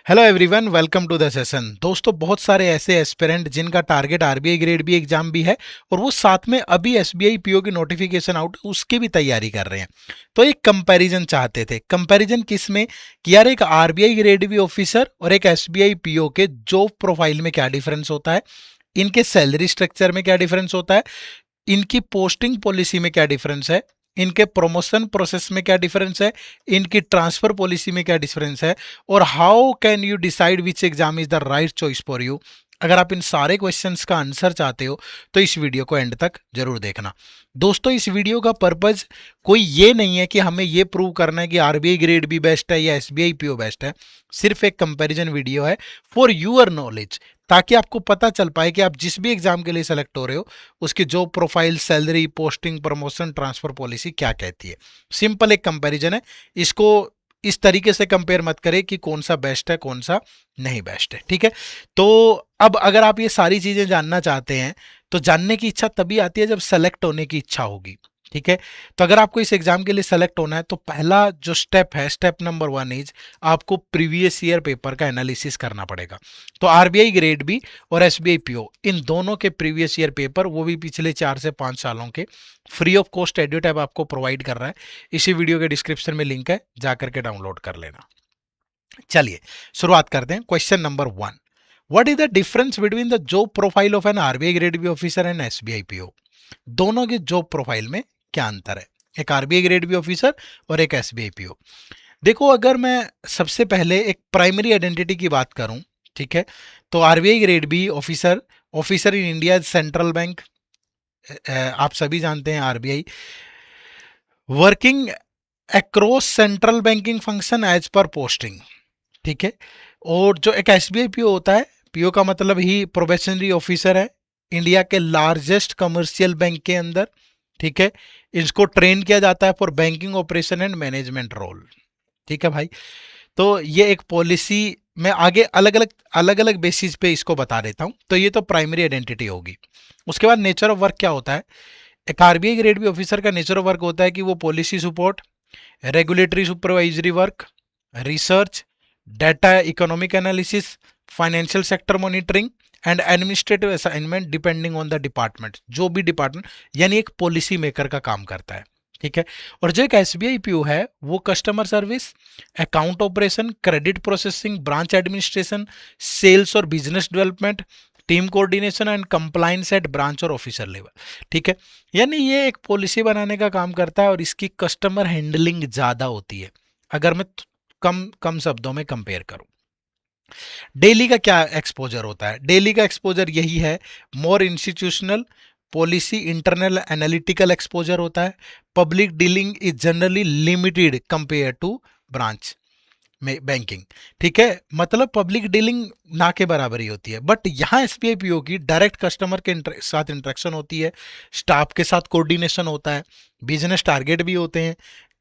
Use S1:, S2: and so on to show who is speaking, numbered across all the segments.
S1: Hello everyone, welcome to the session. दोस्तों, बहुत सारे ऐसे एस्पिरेंट जिनका target RBI grade B exam भी है और वो साथ में अभी एसबीआई पीओ की नोटिफिकेशन आउट उसकी भी तैयारी कर रहे हैं। तो एक कंपैरिजन चाहते थे। कंपैरिजन किस में कि यार एक आरबीआई ग्रेड बी ऑफिसर और एक एसबीआई पीओ के जॉब प्रोफाइल में क्या डिफरेंस होता है, इनके सैलरी स्ट्रक्चर में क्या डिफरेंस होता है, इनकी पोस्टिंग पॉलिसी में क्या डिफरेंस है, इनके प्रमोशन प्रोसेस में क्या डिफरेंस है, इनकी ट्रांसफर पॉलिसी में क्या डिफरेंस है, और how can you decide which exam is the right choice for you. अगर आप इन सारे क्वेश्चंस का आंसर चाहते हो तो इस वीडियो को एंड तक जरूर देखना। दोस्तों, इस वीडियो का पर्पज कोई ये नहीं है कि हमें ये प्रूव करना है कि आरबीआई ग्रेड बी बेस्ट है या एसबीआई पीओ बेस्ट है। सिर्फ एक कंपैरिजन वीडियो है फॉर यूअर नॉलेज, ताकि आपको पता चल पाए कि आप जिस भी एग्जाम के लिए सेलेक्ट हो रहे हो उसकी job profile, salary, posting, promotion, transfer policy क्या कहती है। सिंपल एक कंपैरिजन है। इसको इस तरीके से कंपेयर मत करें कि कौन सा बेस्ट है कौन सा नहीं बेस्ट है। ठीक है, तो अब अगर आप ये सारी चीजें जानना चाहते हैं तो जानने की इच्छा तभी आती है जब सेलेक्ट होने की इच्छा होगी। ठीक है, तो अगर आपको इस एग्जाम के लिए सेलेक्ट होना है तो पहला जो स्टेप है, स्टेप नंबर 1 इज आपको प्रीवियस ईयर पेपर का एनालिसिस करना पड़ेगा। तो आरबीआई ग्रेड बी और एसबीआई पीओ इन दोनों के प्रीवियस ईयर पेपर, वो भी पिछले 4 से 5 सालों के, free of cost edu tab आपको प्रोवाइड कर रहा है। इसी वीडियो के डिस्क्रिप्शन में लिंक है, जाकर के डाउनलोड कर लेना। चलिए शुरुआत करते हैं। Question number 1, what is the difference between the job profile of an RBI grade B officer and SBI PO. दोनों की जॉब प्रोफाइल में क्या अंतर है, एक आरबीआई ग्रेड बी ऑफिसर और एक एसबीआई पीओ। देखो, अगर मैं सबसे पहले एक प्राइमरी आइडेंटिटी की बात करूं, ठीक है, तो RBI grade B officer, officer in India central bank, आप सभी जानते हैं RBI, working across central banking function as per posting. ठीक है, और जो एक एसबीआई पीओ होता है, पीओ का मतलब ही प्रोबेशनरी ऑफिसर है, इंडिया के लार्जेस्ट कमर्शियल बैंक के अंदर। ठीक है, इसको ट्रेन किया जाता है for banking operation and management role. ठीक है भाई, तो ये एक पॉलिसी मैं आगे अलग अलग बेसिस पे इसको बता देता हूं। तो ये तो प्राइमरी आइडेंटिटी होगी। उसके बाद नेचर ऑफ वर्क क्या होता है। एक आरबीआई ग्रेड बी ऑफिसर का नेचर ऑफ वर्क होता है कि वो policy support, regulatory supervisory work, research, data economic analysis, financial sector monitoring and administrative assignment depending on the department, जो भी डिपार्टमेंट, यानी एक पॉलिसी मेकर का काम करता है। ठीक है, और जो एक एसबीआई पीओ है वो customer service, account operation, credit processing, branch administration, sales और business development, team coordination and compliance at branch और ऑफिसर लेवल। ठीक है, यानी ये एक पॉलिसी बनाने का काम करता है और इसकी कस्टमर हैंडलिंग ज्यादा होती है, अगर मैं कम कम शब्दों में कंपेयर करूं। डेली का क्या एक्सपोजर होता है, डेली का एक्सपोजर यही है, more institutional, policy, internal analytical exposure होता है। Public dealing is generally limited compare to branch में बैंकिंग। ठीक है, मतलब पब्लिक डीलिंग ना के बराबर ही होती है, बट यहाँ एसबीआई पीओ की डायरेक्ट कस्टमर के साथ इंटरेक्शन होती है, स्टाफ के साथ कोऑर्डिनेशन होता है, बिजनेस टारगेट भी होते हैं,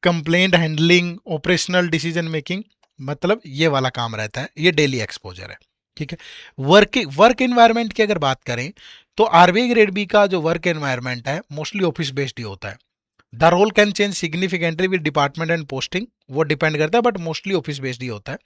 S1: complaint handling, operational decision making, मतलब ये वाला काम रहता है, ये डेली एक्सपोजर है। ठीक है, वर्क एनवायरनमेंट की अगर बात करें तो आरबीआई ग्रेड बी का जो वर्क एनवायरनमेंट है मोस्टली ऑफिस बेस्ड ही होता है। The role can change significantly with department and posting, वो डिपेंड करता है, बट मोस्टली ऑफिस बेस्ड ही होता है।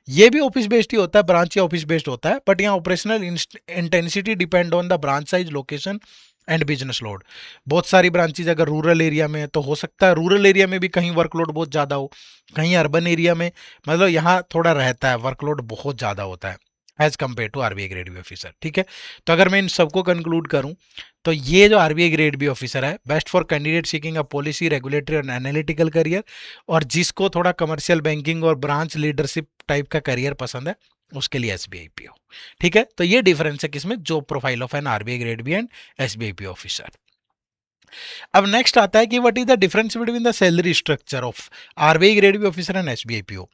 S1: ये भी ऑफिस बेस्ड ही होता है, ब्रांच या ऑफिस बेस्ड होता है, बट यहाँ operational intensity depend on the branch size, location and business load. बहुत सारी ब्रांचेज अगर रूरल एरिया में है तो हो सकता है रूरल एरिया में भी कहीं वर्कलोड बहुत ज़्यादा हो, कहीं अर्बन एरिया में, मतलब यहाँ थोड़ा रहता है, वर्कलोड बहुत ज़्यादा होता है as compare to RBI grade B officer. ठीक है, तो अगर मैं इन सबको कंक्लूड करूं तो ये जो आरबीआई ग्रेड बी ऑफिसर है, best for candidate seeking a policy, regulatory और एनालिटिकल करियर, और जिसको थोड़ा कमर्शियल बैंकिंग और ब्रांच लीडरशिप टाइप का करियर पसंद है उसके लिए एसबीआई पीओ। ठीक है, तो ये डिफरेंस है किसमें, job profile of an RBI grade B and SBI PO officer. अब नेक्स्ट आता है कि what is the difference between the salary structure of RBI grade B officer and SBI PO.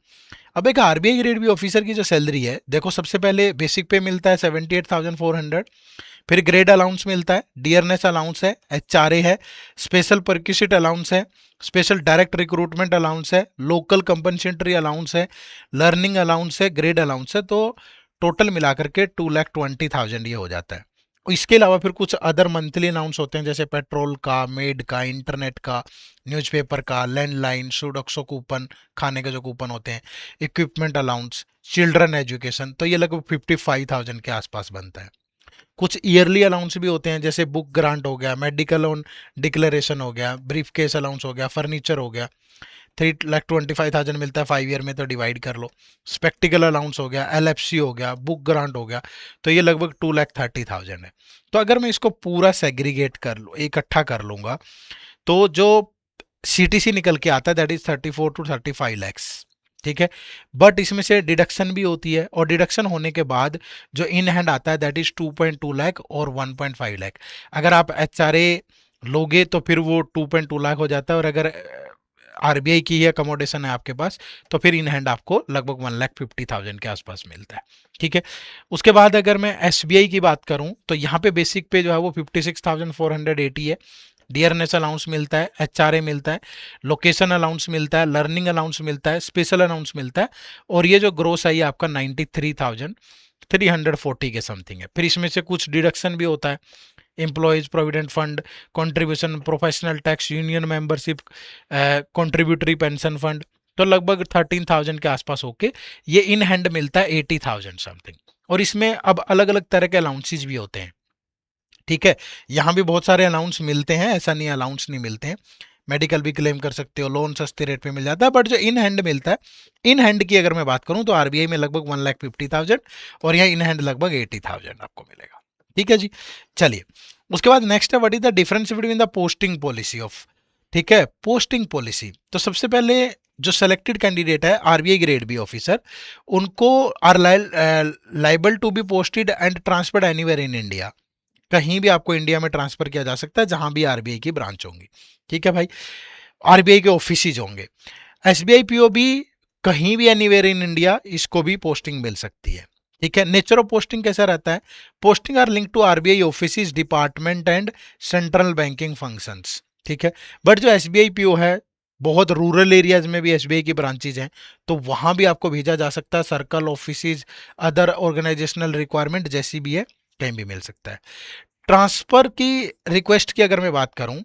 S1: अब एक आरबीआई ग्रेड बी ऑफिसर की जो salary है, देखो सबसे पहले बेसिक पे मिलता है 78,400, फिर ग्रेड अलाउंस मिलता है, डियरनेस अलाउंस है, एचआरए है, स्पेशल परक्यूसिट अलाउंस है, स्पेशल डायरेक्ट रिक्रूटमेंट अलाउंस है, लोकल कंपनसेटरी अलाउंस है, लर्निंग अलाउंस है, ग्रेड अलाउंस है। तो टोटल मिलाकर के 2,20,000 ये हो जाता है। इसके अलावा फिर कुछ अदर मंथली अलाउंस होते हैं, जैसे पेट्रोल का, मेड का, इंटरनेट का, न्यूज़पेपर का, लैंडलाइन, सुडोक्सो कूपन, खाने के जो कूपन होते हैं, इक्विपमेंट अलाउंस, चिल्ड्रन एजुकेशन, तो ये लगभग 55,000 के आसपास बनता है। कुछ ईयरली अलाउंस भी होते हैं, जैसे बुक ग्रांट हो गया, मेडिकल लोन डिक्लेरेशन हो गया, ब्रीफ केस अलाउंस हो गया, फर्नीचर हो गया, 3,25,000 मिलता है 5 ईयर में, तो डिवाइड कर लो। स्पेक्टिकल अलाउंस हो गया, एलएफसी हो गया, बुक ग्रांट हो गया, तो ये लगभग 2,30,000 है। तो अगर मैं इसको पूरा सेग्रीगेट कर लूँ, इकट्ठा कर लूँगा, तो जो सीटीसी निकल के आता है दैट इज 34 to 35 लैक्स, ठीक है। बट इसमें से डिडक्शन भी होती है, और डिडक्शन होने के बाद जो इन हैंड आता है दैट इज 2.2 लाख और 1.5 लाख। अगर आप एचआरए लोगे तो फिर वो 2.2 लाख हो जाता है, और अगर आरबीआई की ही अकोमोडेशन है आपके पास तो फिर इन हैंड आपको लगभग 1,50,000 के आसपास मिलता है, ठीक है। उसके बाद अगर मैं एसबीआई की बात करूं तो यहाँ पे बेसिक पे जो है वो 56,480 है। डियरनेस अलाउंस मिलता है, एचआरए मिलता है, लोकेशन अलाउंस मिलता है, लर्निंग अलाउंस मिलता है, स्पेशल अलाउंस मिलता है, और ये जो ग्रोस है ये आपका 93,340 के समथिंग है। फिर इसमें से कुछ डिडक्शन भी होता है, employees provident fund, contribution, professional tax, union membership, contributory pension fund, तो लगभग 13,000 के आसपास होके ये इन हैंड मिलता है 80,000 समथिंग। और इसमें अब अलग अलग तरह के अलाउंसेज भी होते हैं, ठीक है। यहाँ भी बहुत सारे अलाउंस मिलते हैं, ऐसा नहीं अलाउंस नहीं मिलते हैं, मेडिकल भी क्लेम कर सकते हो, लोन सस्ते रेट पे मिल जाता है, बट जो इन हैंड मिलता है, इन हैंड की अगर मैं बात करूं तो आरबीआई में लगभग 1,50,000 और यहाँ इन हैंड लगभग 80,000 आपको मिलेगा, ठीक है जी। चलिए उसके बाद नेक्स्ट है what is the difference between the posting policy of, ठीक है, पोस्टिंग पॉलिसी। तो सबसे पहले जो सेलेक्टेड कैंडिडेट है आरबीआई ग्रेड बी ऑफिसर, उनको are liable to be posted and transferred anywhere in India, कहीं भी आपको इंडिया में ट्रांसफर किया जा सकता है जहां भी आरबीआई की ब्रांच होंगी, ठीक है भाई, आरबीआई के ऑफिस होंगे। एसबीआई पीओ भी कहीं भी एनीवेयर इन इंडिया इसको भी पोस्टिंग मिल सकती है, ठीक है। नेचर ऑफ पोस्टिंग कैसा रहता है, posting are link to RBI office, department and central banking functions, ठीक है। बट जो एसबीआई पीओ है, बहुत रूरल एरियाज में भी एसबीआई की ब्रांचेज हैं, तो वहां भी आपको भेजा जा सकता है, circle office, other organisational requirement जैसी भी है कहीं भी मिल सकता है। ट्रांसफर की रिक्वेस्ट की अगर मैं बात करूं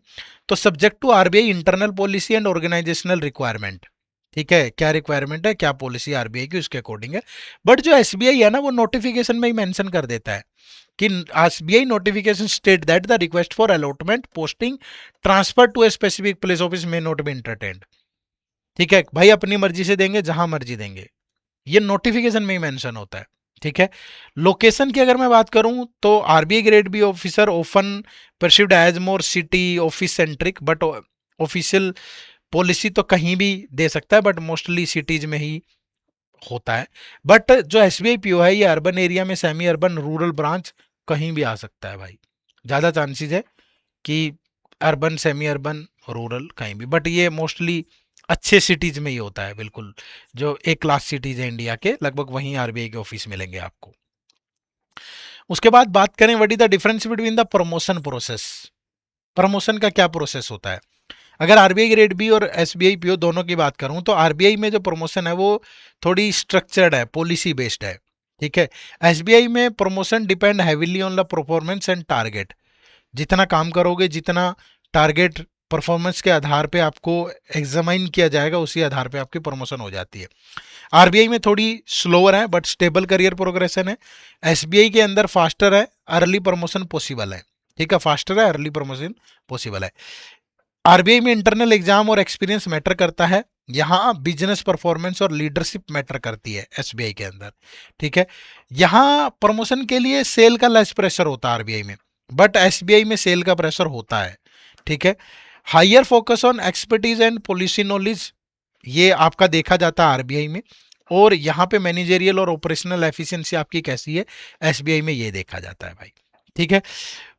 S1: तो subject to RBI internal policy and organisational requirement, ठीक है, क्या रिक्वायरमेंट है, क्या पॉलिसी आरबीआई की, उसके अकॉर्डिंग है। बट जो एसबीआई है ना, वो नोटिफिकेशन में ही मेंशन कर देता है कि SBI notification state that the request for allotment, posting, transfer to a specific place office में नॉट बी एंटरटेन्ड, ठीक है भाई, अपनी मर्जी से देंगे, जहां मर्जी देंगे, ये नोटिफिकेशन में ही मेंशन होता है, ठीक है। लोकेशन की अगर मैं बात करूं तो RBI grade B officer often perceived as more city office centric, but official policy तो कहीं भी दे सकता है, बट मोस्टली सिटीज में ही होता है। बट जो एसबीआई पीओ है ये अर्बन एरिया में, सेमी अर्बन, रूरल ब्रांच कहीं भी आ सकता है भाई, ज्यादा चांसेस है कि अर्बन, सेमी अर्बन, रूरल कहीं भी, बट ये मोस्टली अच्छे सिटीज में ही होता है, बिल्कुल जो ए क्लास सिटीज है इंडिया के, लगभग वहीं आरबीआई के ऑफिस मिलेंगे आपको। उसके बाद बात करें what is the difference between the promotion process, promotion का क्या प्रोसेस होता है। अगर आरबीआई ग्रेड बी और एसबीआई पीओ दोनों की बात करूं तो आरबीआई में जो प्रमोशन है वो थोड़ी स्ट्रक्चर्ड है, पॉलिसी बेस्ड है, ठीक है। एसबीआई में promotion depend heavily on the performance and target, जितना काम करोगे, जितना टारगेट परफॉर्मेंस के आधार पे आपको एग्जामाइन किया जाएगा, उसी आधार पे आपकी प्रमोशन हो जाती है। आरबीआई में थोड़ी स्लोअर है बट स्टेबल करियर प्रोग्रेशन है। एसबीआई के अंदर फास्टर है, अर्ली प्रमोशन पॉसिबल है, ठीक है, फास्टर है, अर्ली प्रमोशन पॉसिबल है। आरबीआई में इंटरनल एग्जाम और एक्सपीरियंस मैटर करता है, यहाँ बिजनेस परफॉर्मेंस और लीडरशिप मैटर करती है एसबीआई के अंदर, ठीक है। यहाँ प्रमोशन के लिए सेल का लेस प्रेशर होता है आरबीआई में, बट एसबीआई में सेल का प्रेशर होता है, ठीक है। Higher focus on expertise and policy knowledge, ये आपका देखा जाता है आरबीआई में, और यहाँ पे मैनेजरियल और ऑपरेशनल एफिशिएंसी आपकी कैसी है, एसबीआई में ये देखा जाता है भाई, ठीक है।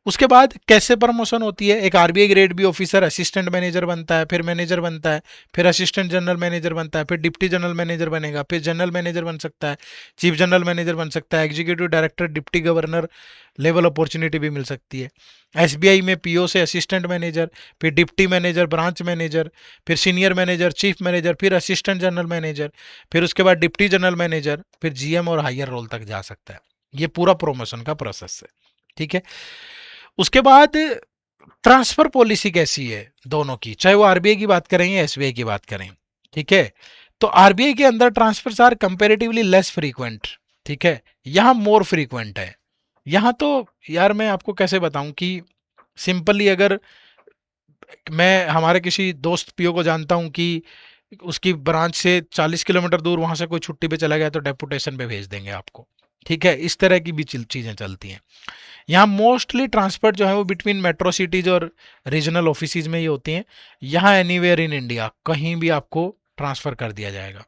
S1: उसके बाद कैसे प्रमोशन होती है, एक RBI grade B officer assistant manager बनता है, फिर मैनेजर बनता है, फिर असिस्टेंट जनरल मैनेजर बनता है, फिर डिप्टी जनरल मैनेजर बनेगा, फिर जनरल मैनेजर बन सकता है, चीफ जनरल मैनेजर बन सकता है, executive director, deputy governor level opportunity भी मिल सकती है। एसबीआई में पीओ से असिस्टेंट मैनेजर, फिर डिप्टी मैनेजर, ब्रांच मैनेजर, फिर सीनियर मैनेजर, चीफ मैनेजर, फिर असिस्टेंट जनरल मैनेजर, फिर उसके बाद डिप्टी जनरल मैनेजर, फिर जीएम और हायर रोल तक जा सकता है। ये पूरा प्रमोशन का प्रोसेस है, ठीक है। उसके बाद ट्रांसफर पॉलिसी कैसी है दोनों की, चाहे वो आरबीआई की बात करें या एसबीआई की बात करें, ठीक है। तो आरबीआई के अंदर transfers are comparatively less frequent, ठीक है, यहाँ मोर फ्रीक्वेंट है। यहाँ तो यार मैं आपको कैसे बताऊं कि सिंपली अगर मैं हमारे किसी दोस्त पीओ को जानता हूं कि उसकी ब्रांच से 40 किलोमीटर दूर वहां से कोई छुट्टी पे चला गया तो डेपुटेशन पे भेज देंगे आपको, ठीक है, इस तरह की भी चीजें चलती हैं। यहाँ मोस्टली ट्रांसपोर्ट जो है वो बिटवीन मेट्रो सिटीज और रीजनल ऑफिसेज में ही होती हैं। यहाँ एनीवेयर इन इंडिया कहीं भी आपको ट्रांसफर कर दिया जाएगा।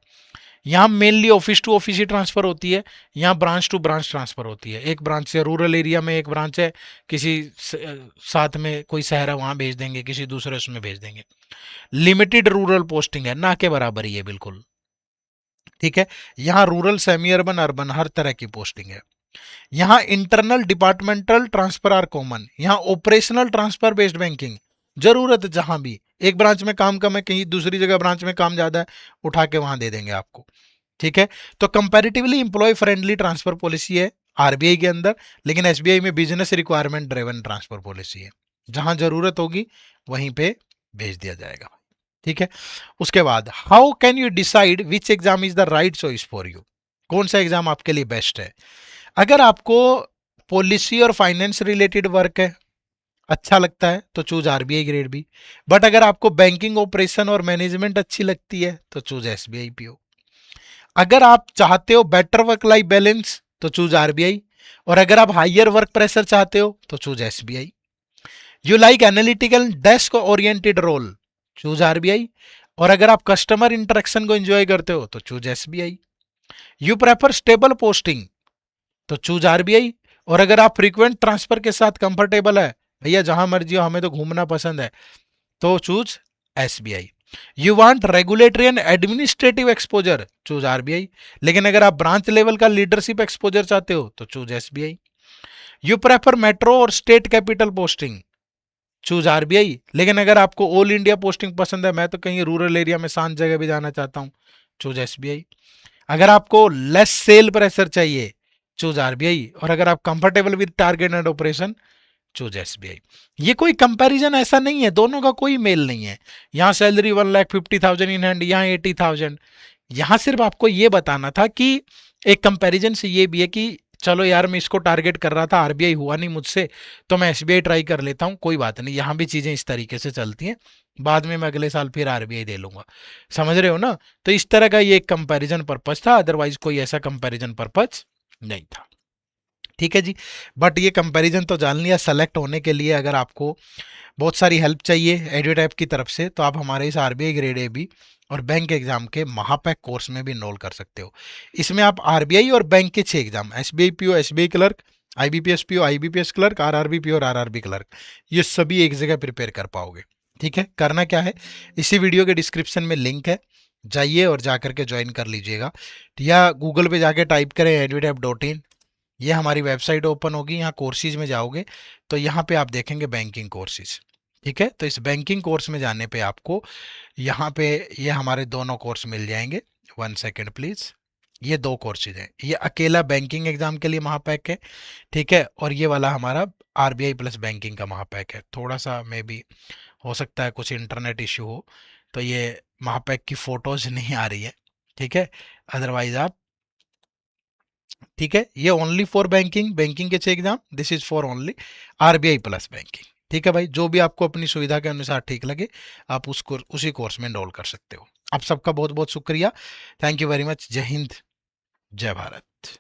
S1: यहाँ मेनली ऑफिस टू ऑफिस ही ट्रांसफर होती है, यहाँ ब्रांच टू ब्रांच ट्रांसफर होती है। एक ब्रांच से रूरल एरिया में एक ब्रांच है, किसी साथ में कोई शहर है वहां भेज देंगे, किसी दूसरे उसमें भेज देंगे। लिमिटेड रूरल पोस्टिंग है, ना के बराबर ही है बिल्कुल, ठीक है। यहाँ रूरल, सेमी अर्बन, अर्बन हर तरह की पोस्टिंग है। यहाँ internal departmental transfer R common. यहाँ ऑपरेशनल ट्रांसफर बेस्ड बैंकिंग, जरूरत जहां भी एक ब्रांच में काम कम है, कहीं दूसरी जगह ब्रांच में काम ज्यादा है, उठा के वहां दे देंगे आपको, ठीक है। तो comparatively employ friendly transfer policy है आरबीआई के अंदर, लेकिन एसबीआई में business requirement driven transfer policy है, जहां जरूरत होगी वहीं पे भेज दिया जाएगा, ठीक है। उसके बाद how can you decide which exam is the right choice for you, कौन सा एग्जाम आपके लिए बेस्ट है। अगर आपको पॉलिसी और फाइनेंस रिलेटेड वर्क है, अच्छा लगता है, तो choose RBI grade B. But अगर आपको बैंकिंग ऑपरेशन और मैनेजमेंट अच्छी लगती है तो चूज एसबीआई पीओ। अगर आप चाहते हो बेटर वर्क लाइफ बैलेंस तो चूज आरबीआई, और अगर आप हायर वर्क प्रेशर चाहते हो तो choose SBI. You like analytical desk oriented role, choose RBI, और अगर आप कस्टमर इंटरेक्शन को एंजॉय करते हो तो choose SBI. You prefer stable posting तो चूज आरबीआई, और अगर आप फ्रीक्वेंट ट्रांसफर के साथ कंफर्टेबल है, भैया जहां मर्जी हो, हमें तो घूमना पसंद है, तो choose SBI. You want regulatory and administrative exposure, choose RBI, लेकिन अगर आप ब्रांच लेवल का लीडरशिप एक्सपोजर चाहते हो तो choose SBI. You prefer metro और state capital posting, choose RBI, लेकिन अगर आपको ऑल इंडिया पोस्टिंग पसंद है, मैं तो कहीं रूरल एरिया में शांत जगह भी जाना चाहता हूं, चूज एसबीआई। अगर आपको लेस सेल प्रेशर चाहिए, चूज आरबीआई, और अगर आप comfortable with target and operation, choose SBI. ये कोई कंपैरिजन ऐसा नहीं है, दोनों का कोई मेल नहीं है। यहाँ सैलरी 1,50,000 इन हैंड, यहाँ 80,000। यहाँ सिर्फ आपको ये बताना था कि एक कंपैरिजन से ये भी है कि चलो यार मैं इसको टारगेट कर रहा था, आरबीआई हुआ नहीं मुझसे, तो मैं एसबीआई ट्राई कर लेता हूँ, कोई बात नहीं, यहाँ भी चीजें इस तरीके से चलती हैं, बाद में मैं अगले साल फिर आरबीआई दे लूंगा, समझ रहे हो ना। तो इस तरह का ये एक कंपैरिजन पर्पज था, अदरवाइज कोई ऐसा कंपैरिजन पर्पज नहीं था, ठीक है जी। बट ये कंपैरिजन तो जान लिया। सेलेक्ट होने के लिए अगर आपको बहुत सारी हेल्प चाहिए एडुटैप की तरफ से, तो आप हमारे इस आरबीआई ग्रेड ए बी और बैंक एग्जाम के महापैक कोर्स में भी इनरोल कर सकते हो। इसमें आप आरबीआई और बैंक के 6 exam, SBI PO, SBI clerk, IBPS PO, IBPS clerk, RRB PO और आरआरबी क्लर्क, ये सभी एक जगह प्रिपेयर कर पाओगे, ठीक है। करना क्या है, इसी वीडियो के डिस्क्रिप्शन में लिंक है, जाइए और जाकर के ज्वाइन कर लीजिएगा, या गूगल पे जाके टाइप करें edutap.in, ये हमारी वेबसाइट ओपन होगी, यहाँ कोर्सेज में जाओगे तो यहाँ पे आप देखेंगे बैंकिंग कोर्सेज, ठीक है। तो इस बैंकिंग कोर्स में जाने पे आपको यहाँ पे ये हमारे दोनों कोर्स मिल जाएंगे। 1 सेकेंड प्लीज, ये 2 कोर्सेज हैं, ये अकेला बैंकिंग एग्जाम के लिए महापैक है, ठीक है, और ये वाला हमारा आरबीआई प्लस बैंकिंग का महापैक है। थोड़ा सा मे बी हो सकता है कुछ इंटरनेट इश्यू हो, तो ये महापैक की फोटोज नहीं आ रही है, ठीक है, अदरवाइज आप, ठीक है, ये ओनली फॉर बैंकिंग, बैंकिंग के 6 exam, this is for only RBI plus banking, ठीक है भाई। जो भी आपको अपनी सुविधा के अनुसार ठीक लगे आप उसी कोर्स में एनरोल कर सकते हो। आप सबका बहुत बहुत शुक्रिया, थैंक यू वेरी मच, जय हिंद, जय भारत।